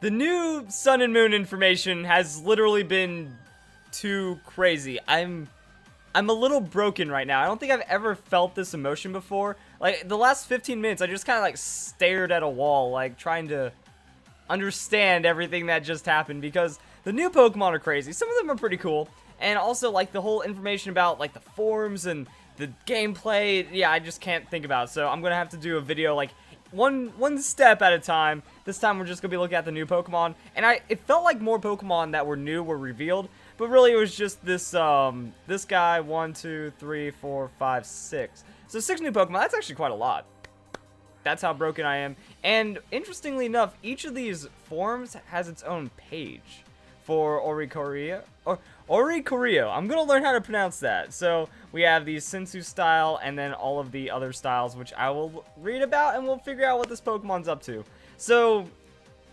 The new Sun and Moon information has literally been too crazy. I'm a little broken right now. I don't think I've ever felt this emotion before. Like, the last 15 minutes, I just kind of, like, stared at a wall, like, trying to understand everything that just happened, because the new Pokemon are crazy. Some of them are pretty cool, and also, like, the whole information about, like, the forms and the gameplay, yeah, I just can't think about it. So I'm gonna have to do a video, like, one step at a time. This time we're just gonna be looking at the new Pokemon, and it felt like more Pokemon that were new were revealed, but really it was just this this guy. 1, 2, 3, 4, 5, 6. So 6 new Pokemon. That's actually quite a lot. That's how broken I am. And interestingly enough, each of these forms has its own page for Oricorio. Oricorio. I'm gonna learn how to pronounce that. So we have the Sensu style and then all of the other styles, which I will read about, and we'll figure out what this Pokemon's up to. So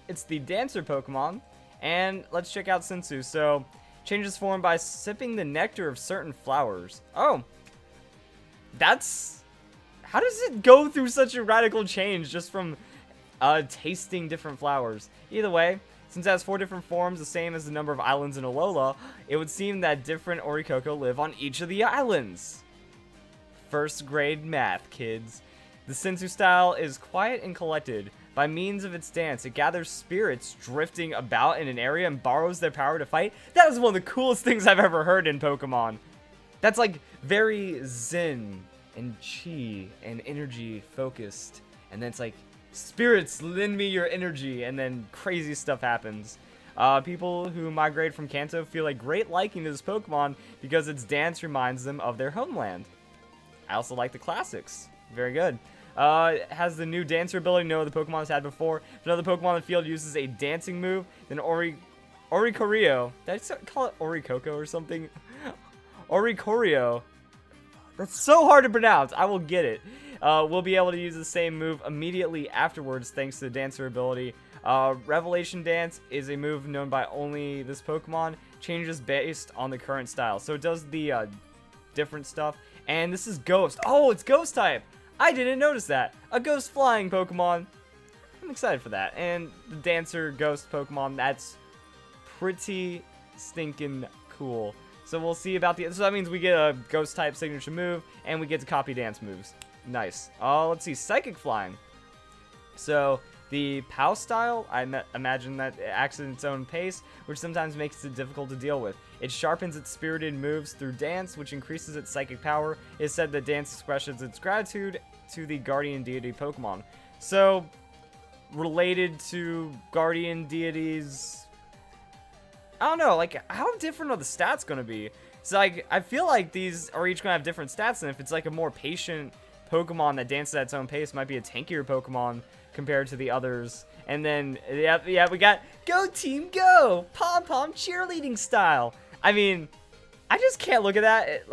it's the Dancer Pokemon, and let's check out Sensu. So changes form by sipping the nectar of certain flowers. Oh, that's... How does it go through such a radical change just from tasting different flowers? Either way, since it has 4 different forms, the same as the number of islands in Alola, it would seem that different Orichalcos live on each of the islands. First grade math, kids. The Sensu style is quiet and collected. By means of its dance, it gathers spirits drifting about in an area and borrows their power to fight. That is one of the coolest things I've ever heard in Pokemon. That's like very zen and chi and energy focused, and then it's like, spirits, lend me your energy, and then crazy stuff happens. People who migrate from Kanto feel a great liking to this Pokemon because its dance reminds them of their homeland. I also like the classics. Very good. It has the new Dancer ability no other Pokemon has had before. If another Pokemon in the field uses a dancing move, then Oricorio, did I call it Oricoco or something? Oricorio. That's so hard to pronounce. I will get it. We'll be able to use the same move immediately afterwards thanks to the Dancer ability. Revelation Dance is a move known by only this Pokemon. Changes based on the current style. So it does the different stuff. And this is Ghost. Oh, it's Ghost type. I didn't notice that. A Ghost flying Pokemon. I'm excited for that. And the Dancer Ghost Pokemon, that's pretty stinking cool. So we'll see about so that means we get a Ghost type signature move, and we get to copy dance moves. Nice. Let's see, Psychic Flying. So the POW style, I imagine that it acts at its own pace, which sometimes makes it difficult to deal with. It sharpens its spirited moves through dance, which increases its psychic power. It is said that dance expresses its gratitude to the guardian deity Pokemon. So, related to guardian deities, I don't know, like, how different are the stats going to be? So, like, I feel like these are each going to have different stats, and if it's, like, a more patient Pokemon that dances at its own pace, might be a tankier Pokemon compared to the others. And then, yeah, we got Go Team Go! Pom-pom cheerleading style! I mean, I just can't look at that.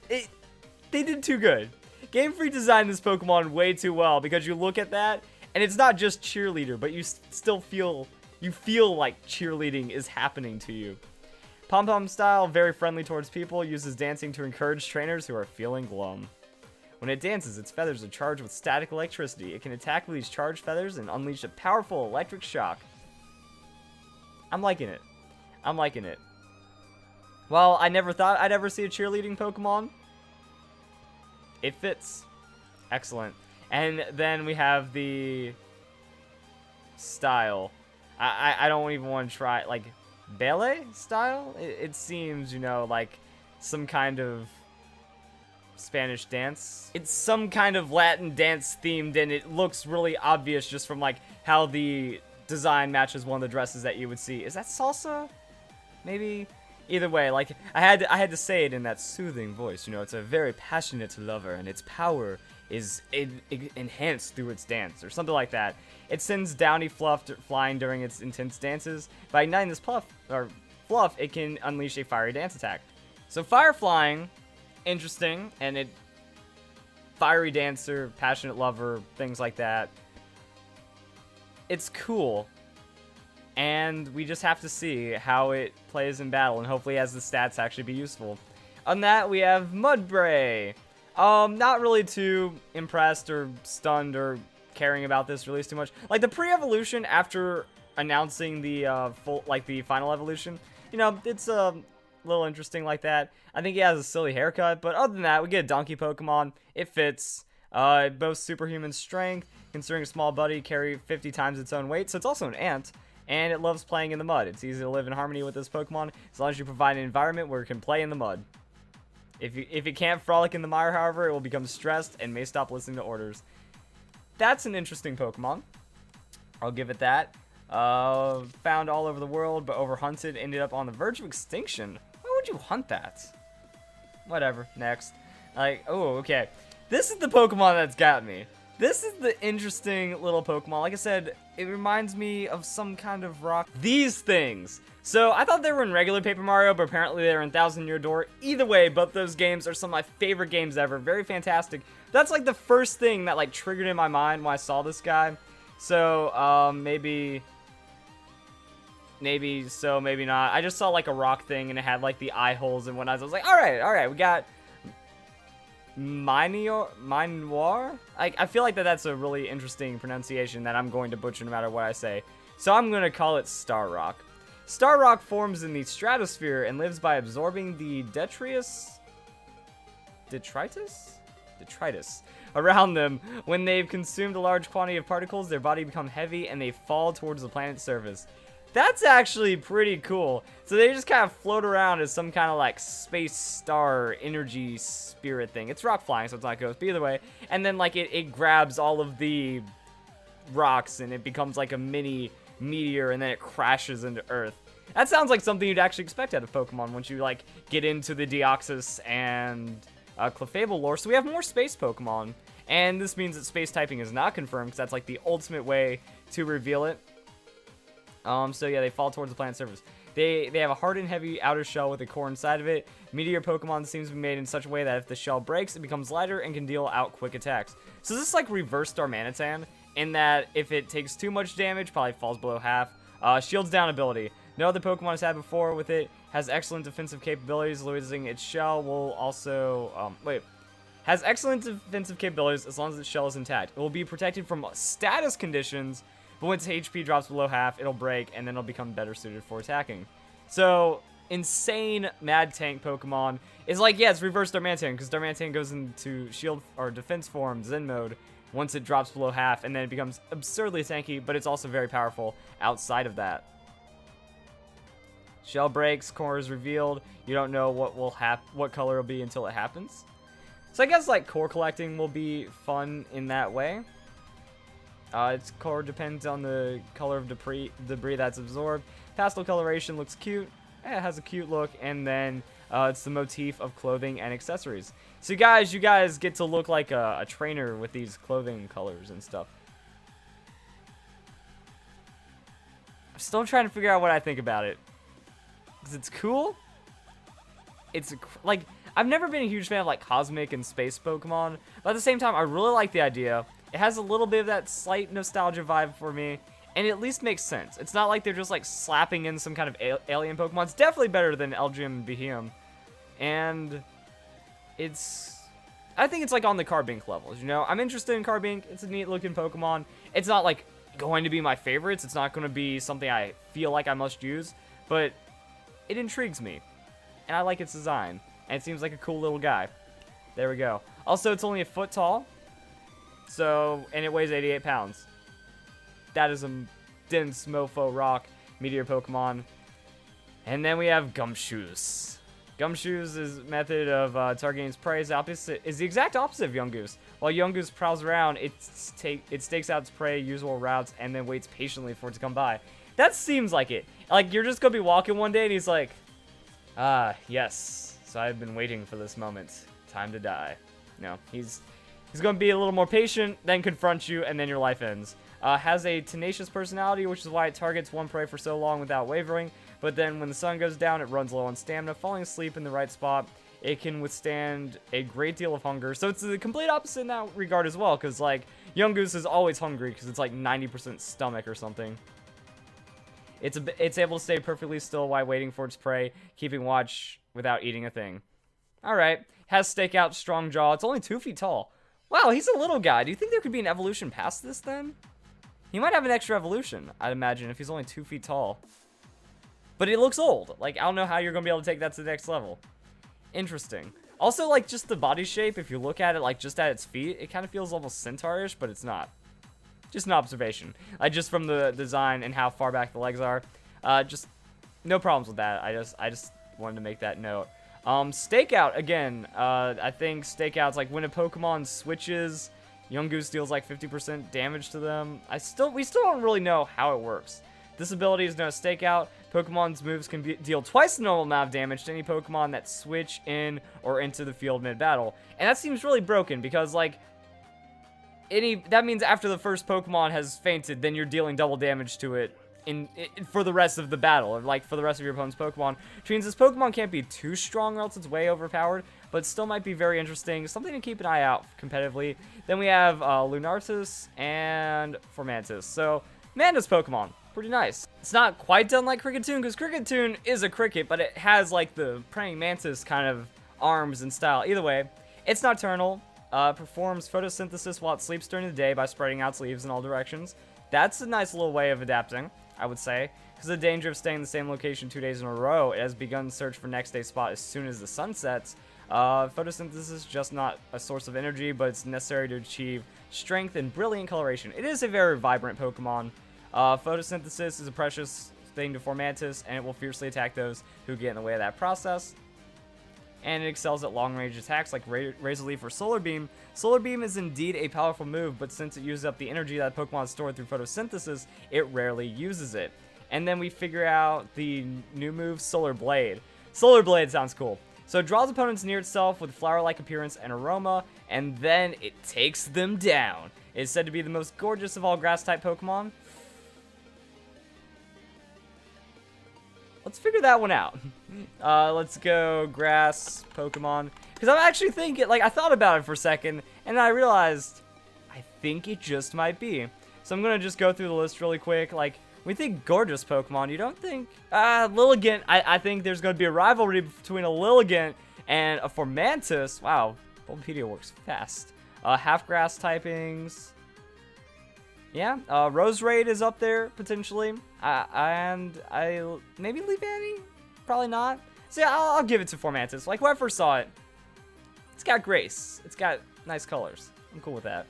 They did too good. Game Freak designed this Pokemon way too well, because you look at that, and it's not just cheerleader, but you still feel... You feel like cheerleading is happening to you. Pom-pom style, very friendly towards people, uses dancing to encourage trainers who are feeling glum. When it dances, its feathers are charged with static electricity. It can attack with these charged feathers and unleash a powerful electric shock. I'm liking it. I'm liking it. Well, I never thought I'd ever see a cheerleading Pokemon. It fits. Excellent. And then we have the style. I don't even want to try, like, ballet style? It seems, you know, like some kind of Spanish dance. It's some kind of Latin dance themed, and it looks really obvious just from, like, how the design matches one of the dresses that you would see. Is that salsa? Maybe? Either way, like, I had to say it in that soothing voice, you know, it's a very passionate lover, and its power is enhanced through its dance, or something like that. It sends Downy Fluff flying during its intense dances. By igniting this fluff, it can unleash a fiery dance attack. So fire flying, interesting, and it fiery dancer, passionate lover, things like that. It's cool. And we just have to see how it plays in battle, and hopefully has the stats actually be useful. On that, we have Mudbray. Not really too impressed or stunned or caring about this release too much. Like, the pre-evolution after announcing the the final evolution. You know, it's a little interesting like that. I think he has a silly haircut, but other than that, we get a donkey Pokemon. It fits. It boasts superhuman strength, considering a small buddy carry 50 times its own weight, so it's also an ant, and it loves playing in the mud. It's easy to live in harmony with this Pokemon as long as you provide an environment where it can play in the mud. If it can't frolic in the mire, however, it will become stressed and may stop listening to orders. That's an interesting Pokemon. I'll give it that. Found all over the world, but overhunted, ended up on the verge of extinction. Why would you hunt that? Whatever, next. Oh, okay. This is the Pokemon that's got me. This is the interesting little Pokemon. Like I said, it reminds me of some kind of rock. These things. So, I thought they were in regular Paper Mario, but apparently they were in Thousand Year Door. Either way, both those games are some of my favorite games ever. Very fantastic. That's like the first thing that like triggered in my mind when I saw this guy. So, maybe so, maybe not. I just saw like a rock thing and it had like the eye holes and whatnot. I was like, alright, we got Minoir? I feel like that's a really interesting pronunciation that I'm going to butcher no matter what I say. So I'm going to call it Star Rock. Star Rock forms in the stratosphere and lives by absorbing the detritus around them. When they've consumed a large quantity of particles, their body become heavy and they fall towards the planet's surface. That's actually pretty cool. So they just kind of float around as some kind of like space star energy spirit thing. It's rock flying, so it's not ghost, but either way. And then like it grabs all of the rocks and it becomes like a mini meteor and then it crashes into Earth. That sounds like something you'd actually expect out of Pokemon once you like get into the Deoxys and Clefable lore. So we have more space Pokemon. And this means that space typing is not confirmed because that's like the ultimate way to reveal it. So yeah, they fall towards the planet's surface. They have a hard and heavy outer shell with a core inside of it. Meteor Pokemon seems to be made in such a way that if the shell breaks, it becomes lighter and can deal out quick attacks. So this is like reverse Darmanitan, in that if it takes too much damage, probably falls below half. Shields down ability. No other Pokemon has had before with it. Has excellent defensive capabilities. Losing its shell will also... Has excellent defensive capabilities as long as its shell is intact. It will be protected from status conditions, but once HP drops below half, it'll break, and then it'll become better suited for attacking. So, insane Mad Tank Pokemon is like, yeah, it's reverse Darmanitan, because Darmanitan goes into shield or defense form, Zen mode, once it drops below half, and then it becomes absurdly tanky, but it's also very powerful outside of that. Shell breaks, core is revealed. You don't know what color it'll be until it happens. So I guess like core collecting will be fun in that way. Its core depends on the color of debris that's absorbed. Pastel coloration looks cute. It has a cute look, and then it's the motif of clothing and accessories. So you guys get to look like a trainer with these clothing colors and stuff. I'm still trying to figure out what I think about it. Because it's cool. It's like, I've never been a huge fan of like cosmic and space Pokemon, but at the same time, I really like the idea. It has a little bit of that slight nostalgia vibe for me, and it at least makes sense. It's not like they're just like slapping in some kind of alien Pokemon. It's definitely better than Elgyem and Behemoth, and I think it's like on the Carbink levels, you know? I'm interested in Carbink. It's a neat looking Pokemon. It's not like going to be my favorites. It's not going to be something I feel like I must use, but it intrigues me, and I like its design, and it seems like a cool little guy. There we go. Also, it's only a foot tall. So, and it weighs 88 pounds. That is a dense mofo rock meteor Pokemon. And then we have Gumshoos. Gumshoos' method of targeting its prey is the exact opposite of Yungoos. While Yungoos prowls around, it stakes out its prey, usual routes, and then waits patiently for it to come by. That seems like it. Like, you're just gonna be walking one day and he's like, yes. So I've been waiting for this moment. Time to die. No, he's going to be a little more patient, then confront you, and then your life ends. Has a tenacious personality, which is why it targets one prey for so long without wavering. But then when the sun goes down, it runs low on stamina. Falling asleep in the right spot, it can withstand a great deal of hunger. So it's the complete opposite in that regard as well, because like Yungoos is always hungry because it's like 90% stomach or something. It's able to stay perfectly still while waiting for its prey, keeping watch without eating a thing. Alright. Has stakeout, strong jaw. It's only 2 feet tall. Wow, he's a little guy. Do you think there could be an evolution past this then? He might have an extra evolution, I'd imagine, if he's only 2 feet tall. But he looks old. Like, I don't know how you're going to be able to take that to the next level. Interesting. Also, like, just the body shape, if you look at it, like, just at its feet, it kind of feels almost centaurish, but it's not. Just an observation. Just from the design and how far back the legs are. Just no problems with that. I just wanted to make that note. Stakeout, again, I think Stakeout's like when a Pokemon switches, Young Goose deals like 50% damage to them. We still don't really know how it works. This ability is known as Stakeout. Pokemon's moves can deal twice the normal amount of damage to any Pokemon that switch in or into the field mid-battle. And that seems really broken because, like, that means after the first Pokemon has fainted, then you're dealing double damage to it for the rest of the battle, or like for the rest of your opponent's Pokemon. Which means this Pokemon can't be too strong or else it's way overpowered, but still might be very interesting. Something to keep an eye out competitively. Then we have Lunartus and Formantis. So, Mantis Pokemon. Pretty nice. It's not quite done like Kricketune, because Kricketune is a cricket, but it has like the praying mantis kind of arms and style. Either way, it's nocturnal. Performs photosynthesis while it sleeps during the day by spreading out its leaves in all directions. That's a nice little way of adapting, I would say. Because the danger of staying in the same location 2 days in a row, it has begun search for next day's spot as soon as the sun sets. Photosynthesis is just not a source of energy, but it's necessary to achieve strength and brilliant coloration. It is a very vibrant Pokemon. Photosynthesis is a precious thing to Formantis, and it will fiercely attack those who get in the way of that process. And it excels at long-range attacks like Razor Leaf or Solar Beam. Solar Beam is indeed a powerful move, but since it uses up the energy that Pokemon is stored through photosynthesis, it rarely uses it. And then we figure out the new move, Solar Blade. Solar Blade sounds cool. So it draws opponents near itself with flower-like appearance and aroma, and then it takes them down. It is said to be the most gorgeous of all grass-type Pokemon. Let's figure that one out. Let's go grass Pokemon. Because I'm actually thinking, like, I thought about it for a second, and I realized I think it just might be. So I'm going to just go through the list really quick. Like, when we think gorgeous Pokemon, you don't think... Lilligant, I think there's going to be a rivalry between a Lilligant and a Formantis. Wow, Bulbapedia works fast. Half-grass typings... Yeah, Roserade is up there, potentially. And maybe Leavanny? Probably not. So yeah, I'll give it to Formantis. Like, when I first saw it, it's got grace. It's got nice colors. I'm cool with that.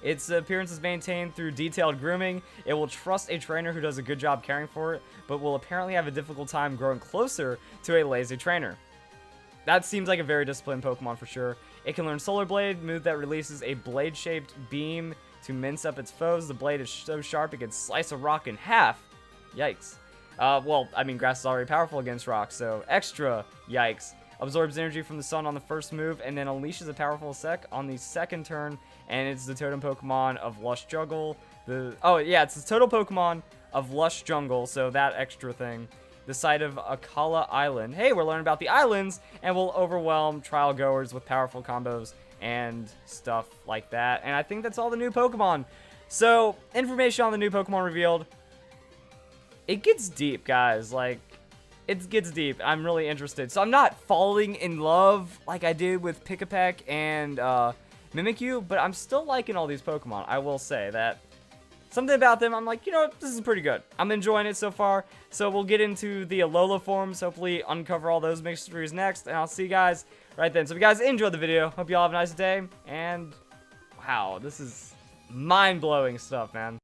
Its appearance is maintained through detailed grooming. It will trust a trainer who does a good job caring for it, but will apparently have a difficult time growing closer to a lazy trainer. That seems like a very disciplined Pokemon for sure. It can learn Solar Blade, move that releases a blade-shaped beam to mince up its foes. The blade is so sharp it can slice a rock in half. Yikes. Well, I mean, grass is already powerful against rocks, so extra yikes. Absorbs energy from the sun on the first move, and then unleashes a powerful Sec on the second turn, and it's the totem Pokemon of Lush Jungle. It's the total Pokemon of Lush Jungle, so that extra thing. The site of Akala Island. Hey, we're learning about the islands, and will overwhelm trial goers with powerful combos and stuff like that. And I think that's all the new Pokemon. So, information on the new Pokemon revealed. It gets deep, guys. Like, it gets deep. I'm really interested. So I'm not falling in love like I did with Pikipek and Mimikyu, but I'm still liking all these Pokemon. I will say that. Something about them, I'm like, you know what, this is pretty good. I'm enjoying it so far. So we'll get into the Alola forms, hopefully uncover all those mysteries next, and I'll see you guys right then. So if you guys enjoyed the video, hope you all have a nice day, and wow, this is mind-blowing stuff, man.